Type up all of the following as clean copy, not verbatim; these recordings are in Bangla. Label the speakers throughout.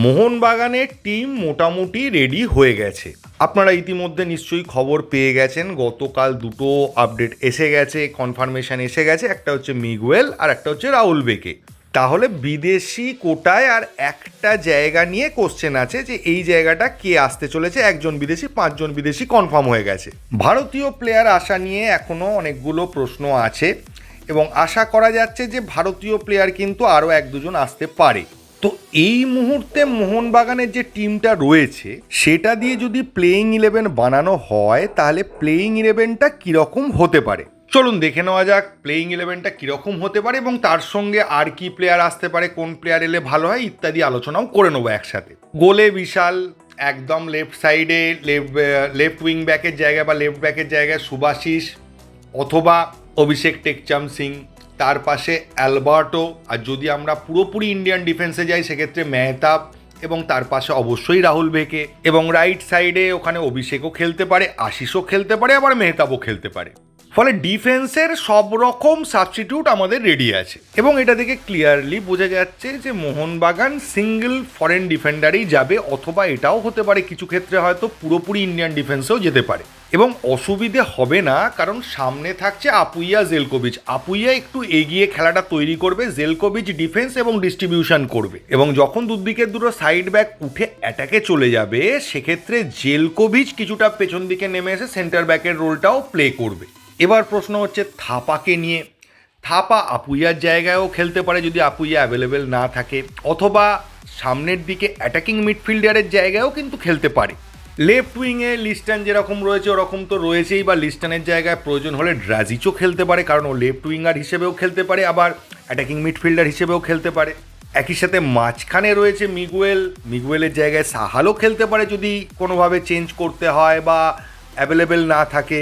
Speaker 1: মোহনবাগানের টিম মোটামুটি রেডি হয়ে গেছে। আপনারা ইতিমধ্যে নিশ্চয়ই খবর পেয়ে গেছেন, গতকাল দুটো আপডেট এসে গেছে, কনফার্মেশন এসে গেছে। একটা হচ্ছে মিগুয়েল আর একটা হচ্ছে রাহুল বেকে। তাহলে বিদেশি কোটায় আর একটা জায়গা নিয়ে কোশ্চেন আছে যে এই জায়গাটা কে আসতে চলেছে। একজন বিদেশি, 5জন বিদেশি কনফার্ম হয়ে গেছে। ভারতীয় প্লেয়ার আসা নিয়ে এখনও অনেকগুলো প্রশ্ন আছে এবং আশা করা যাচ্ছে যে ভারতীয় প্লেয়ার কিন্তু আরও 1-2জন আসতে পারে। তো এই মুহূর্তে মোহনবাগানের যে টিমটা রয়েছে সেটা দিয়ে যদি প্লেয়িং 11 বানানো হয় তাহলে প্লেয়িং 11টা কীরকম হতে পারে চলুন দেখে নেওয়া যাক। প্লেয়িং 11টা কীরকম হতে পারে এবং তার সঙ্গে আর কি প্লেয়ার আসতে পারে, কোন প্লেয়ার এলে ভালো হয় ইত্যাদি আলোচনাও করে নেবো একসাথে। গোলে বিশাল, একদম লেফট সাইডে লেফট উইং ব্যাকের জায়গায় বা লেফট ব্যাকের জায়গায় সুভাশিস অথবা অভিষেক টেকচাম সিং, তার পাশে অ্যালবার্টো, আর যদি আমরা পুরোপুরি ইন্ডিয়ান ডিফেন্সে যাই সেক্ষেত্রে মেহতাব, এবং তার পাশে অবশ্যই রাহুল বেকে, এবং রাইট সাইডে ওখানে অভিষেকও খেলতে পারে, আশিসও খেলতে পারে, আবার মেহতাবও খেলতে পারে। ফলে ডিফেন্সের সব রকম সাবস্টিটিউট আমাদের রেডি আছে এবং এটা থেকে ক্লিয়ারলি বোঝা যাচ্ছে যে মোহনবাগান সিঙ্গেল ফরেন ডিফেন্ডারেই যাবে, অথবা এটাও হতে পারে কিছু ক্ষেত্রে হয়তো পুরোপুরি ইন্ডিয়ান ডিফেন্সেও যেতে পারে। এবং অসুবিধে হবে না, কারণ সামনে থাকছে আপুইয়া জেলকোভিচ। আপুইয়া একটু এগিয়ে খেলাটা তৈরি করবে, জেলকোভিচ ডিফেন্স এবং ডিস্ট্রিবিউশন করবে, এবং যখন দুদিকের দুটো সাইড ব্যাক উঠে অ্যাটাকে চলে যাবে সেক্ষেত্রে জেলকোভিচ কিছুটা পেছন দিকে নেমে এসে সেন্টার ব্যাকের রোলটাও প্লে করবে। এবার প্রশ্ন হচ্ছে থাপাকে নিয়ে। থাপা আপুইয়ার জায়গায়ও খেলতে পারে যদি আপুইয়া অ্যাভেলেবেল না থাকে, অথবা সামনের দিকে অ্যাটাকিং মিডফিল্ডারের জায়গায়ও কিন্তু খেলতে পারে। লেফট উইংয়ে লিস্টান যেরকম রয়েছে ওরকম তো রয়েছেই, বা লিস্টানের জায়গায় প্রয়োজন হলে ড্রাজিচও খেলতে পারে, কারণ ও লেফট উইঙ্গার হিসেবেও খেলতে পারে, আবার অ্যাটাকিং মিডফিল্ডার হিসেবেও খেলতে পারে। একই সাথে মাঝখানে রয়েছে মিগুয়েলের জায়গায় সাহালও খেলতে পারে যদি কোনোভাবে চেঞ্জ করতে হয় বা অ্যাভেলেবেল না থাকে।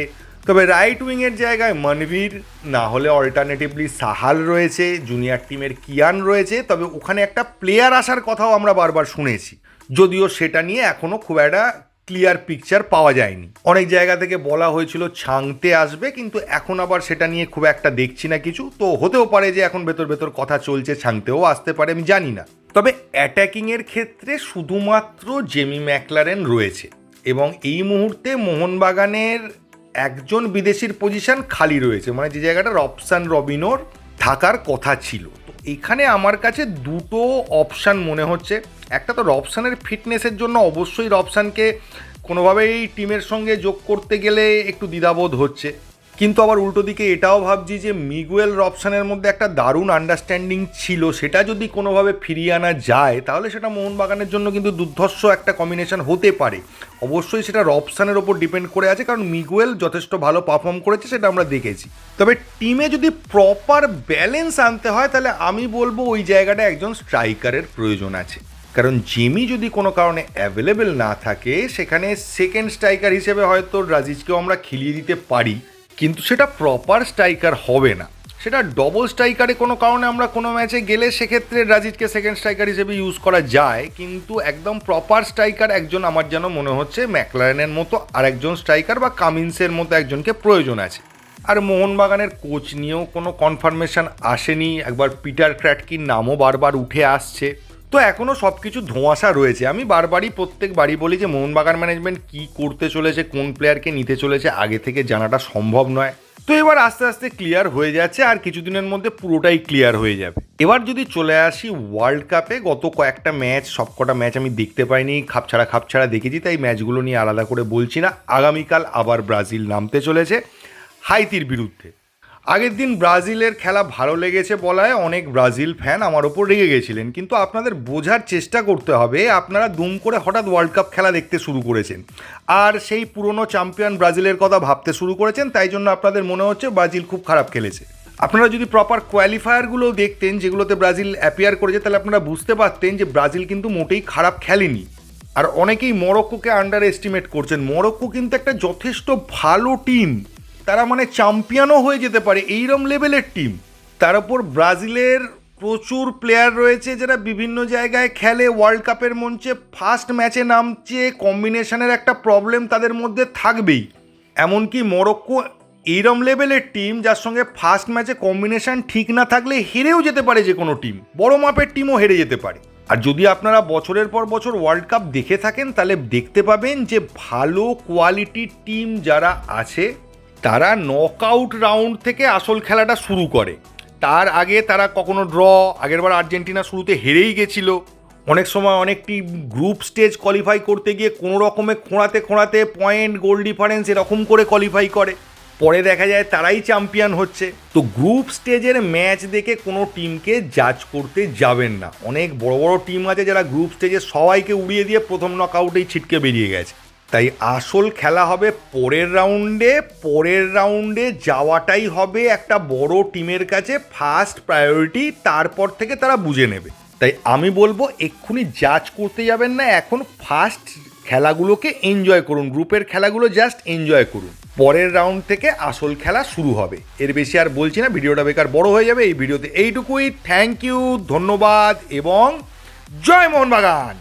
Speaker 1: তবে রাইট উইংয়ের জায়গায় মনভীর, না হলে অল্টারনেটিভলি সাহাল রয়েছে, জুনিয়র টিমের কিয়ান রয়েছে। তবে ওখানে একটা প্লেয়ার আসার কথাও আমরা বারবার শুনেছি, যদিও সেটা নিয়ে এখনও খুব একটা ক্লিয়ার পিকচার পাওয়া যায়নি। অনেক জায়গা থেকে বলা হয়েছিল ছাংতে আসবে, কিন্তু এখন আবার সেটা নিয়ে খুব একটা দেখছি না কিছু। তো হতেও পারে যে এখন ভেতর কথা চলছে, ছাংতেও আসতে পারে, আমি জানি না। তবে অ্যাটাকিংয়ের ক্ষেত্রে শুধুমাত্র জেমি ম্যাকলারেন রয়েছে এবং এই মুহূর্তে মোহনবাগানের একজন বিদেশির পজিশন খালি রয়েছে, মানে যে জায়গাটা রবসান রবিনোর থাকার কথা ছিল। তো এখানে আমার কাছে দুটো অপশান মনে হচ্ছে। একটা তো রবসানের ফিটনেসের জন্য অবশ্যই রবসানকে কোনোভাবেই টিমের সঙ্গে যোগ করতে গেলে একটু দ্বিধাবোধ হচ্ছে, কিন্তু আবার উল্টো দিকে এটাও ভাবছি যে মিগুয়েল রবসানের মধ্যে একটা দারুণ আন্ডারস্ট্যান্ডিং ছিল, সেটা যদি কোনোভাবে ফিরিয়ে আনা যায় তাহলে সেটা মোহনবাগানের জন্য কিন্তু দুর্ধর্ষ একটা কম্বিনেশন হতে পারে। অবশ্যই সেটা রবসানের ওপর ডিপেন্ড করে আছে, কারণ মিগুয়েল যথেষ্ট ভালো পারফর্ম করেছে, সেটা আমরা দেখেছি। তবে টিমে যদি প্রপার ব্যালেন্স আনতে হয় তাহলে আমি বলবো ওই জায়গাটা একজন স্ট্রাইকারের প্রয়োজন আছে, কারণ জিমি যদি কোনো কারণে অ্যাভেলেবেল না থাকে সেখানে সেকেন্ড স্ট্রাইকার হিসেবে হয়তো ড্রাজিচকেও আমরা খেলিয়ে দিতে পারি, কিন্তু সেটা প্রপার স্ট্রাইকার হবে না। সেটা ডবল স্ট্রাইকারে কোনো কারণে আমরা কোনো ম্যাচে গেলে সেক্ষেত্রে ড্রাজিচকে সেকেন্ড স্ট্রাইকার হিসেবে ইউজ করা যায়, কিন্তু একদম প্রপার স্ট্রাইকার একজন আমার যেন মনে হচ্ছে ম্যাকলারেনের মতো আর একজন স্ট্রাইকার বা কামিন্সের মতো একজনকে প্রয়োজন আছে। আর মোহনবাগানের কোচ নিয়েও কোনো কনফার্মেশন আসেনি, একবার পিটার ক্র্যাটকির নামও বারবার উঠে আসছে। তো এখনও সব কিছু ধোঁয়াশা রয়েছে। আমি প্রত্যেকবারই বলি যে মোহনবাগান ম্যানেজমেন্ট কী করতে চলেছে, কোন প্লেয়ারকে নিতে চলেছে আগে থেকে জানাটা সম্ভব নয়। তো এবার আস্তে আস্তে ক্লিয়ার হয়ে যাচ্ছে, আর কিছুদিনের মধ্যে পুরোটাই ক্লিয়ার হয়ে যাবে। এবার যদি চলে আসি ওয়ার্ল্ড কাপে, গত কয়েকটা ম্যাচ, সবকটা ম্যাচ আমি দেখতে পাইনি, খাপছাড়া দেখেছি, তাই ম্যাচগুলো নিয়ে আলাদা করে বলছি না। আগামীকাল আবার ব্রাজিল নামতে চলেছে হাইতির বিরুদ্ধে। আগের দিন ব্রাজিলের খেলা ভালো লেগেছে বলায় অনেক ব্রাজিল ফ্যান আমার ওপর রেগে গেছিলেন, কিন্তু আপনাদের বোঝার চেষ্টা করতে হবে, আপনারা দুম করে হঠাৎ ওয়ার্ল্ড কাপ খেলা দেখতে শুরু করেছেন আর সেই পুরনো চ্যাম্পিয়ন ব্রাজিলের কথা ভাবতে শুরু করেছেন, তাই জন্য আপনাদের মনে হচ্ছে ব্রাজিল খুব খারাপ খেলেছে। আপনারা যদি প্রপার কোয়ালিফায়ারগুলো দেখতেন যেগুলোতে ব্রাজিল অ্যাপিয়ার করেছে, তাহলে আপনারা বুঝতে পারতেন যে ব্রাজিল কিন্তু মোটেই খারাপ খেলেনি। আর অনেকেই মরক্কোকে আন্ডার এস্টিমেট করছেন। মরক্কো কিন্তু একটা যথেষ্ট ভালো টিম, তারা মানে চ্যাম্পিয়নও হয়ে যেতে পারে, এইরকম লেভেলের টিম। তার উপর ব্রাজিলের প্রচুর প্লেয়ার রয়েছে যারা বিভিন্ন জায়গায় খেলে, ওয়ার্ল্ড কাপের মঞ্চে ফার্স্ট ম্যাচে নামছে, কম্বিনেশনের একটা প্রবলেম তাদের মধ্যে থাকবেই। এমনকি মরক্কো এইরকম লেভেলের টিম যার সঙ্গে ফার্স্ট ম্যাচে কম্বিনেশন ঠিক না থাকলে হেরেও যেতে পারে, যে কোনো টিম, বড় মাপের টিমও হেরে যেতে পারে। আর যদি আপনারা বছরের পর বছর ওয়ার্ল্ড কাপ দেখে থাকেন তাহলে দেখতে পাবেন যে ভালো কোয়ালিটির টিম যারা আছে তারা নকআউট রাউন্ড থেকে আসল খেলাটা শুরু করে। তার আগে তারা কখনো ড্র, আগেরবার আর্জেন্টিনা শুরুতে হেরেই গেছিল। অনেক সময় অনেক টিম গ্রুপ স্টেজ কোয়ালিফাই করতে গিয়ে কোনো রকমে খোঁড়াতে পয়েন্ট, গোল ডিফারেন্স এরকম করে কোয়ালিফাই করে, পরে দেখা যায় তারাই চ্যাম্পিয়ন হচ্ছে। তো গ্রুপ স্টেজের ম্যাচ দেখে কোনো টিমকে জাজ করতে যাবেন না। অনেক বড় বড় টিম আছে যারা গ্রুপ স্টেজে সবাইকে উড়িয়ে দিয়ে প্রথম নকআউটেই ছিটকে বেরিয়ে গেছে। তাই আসল খেলা হবে পরের রাউন্ডে যাওয়াটাই হবে একটা বড় টিমের কাছে ফার্স্ট প্রায়োরিটি, তারপর থেকে তারা বুঝে নেবে। তাই আমি বলবো এক্ষুনি জাজ করতে যাবেন না, এখন ফার্স্ট খেলাগুলোকে এনজয় করুন, গ্রুপের খেলাগুলো জাস্ট এনজয় করুন, পরের রাউন্ড থেকে আসল খেলা শুরু হবে। এর বেশি আর বলছি না, ভিডিওটা বেকার বড় হয়ে যাবে। এই ভিডিওতে এইটুকুই। থ্যাংক ইউ, ধন্যবাদ এবং জয় মোহনবাগান।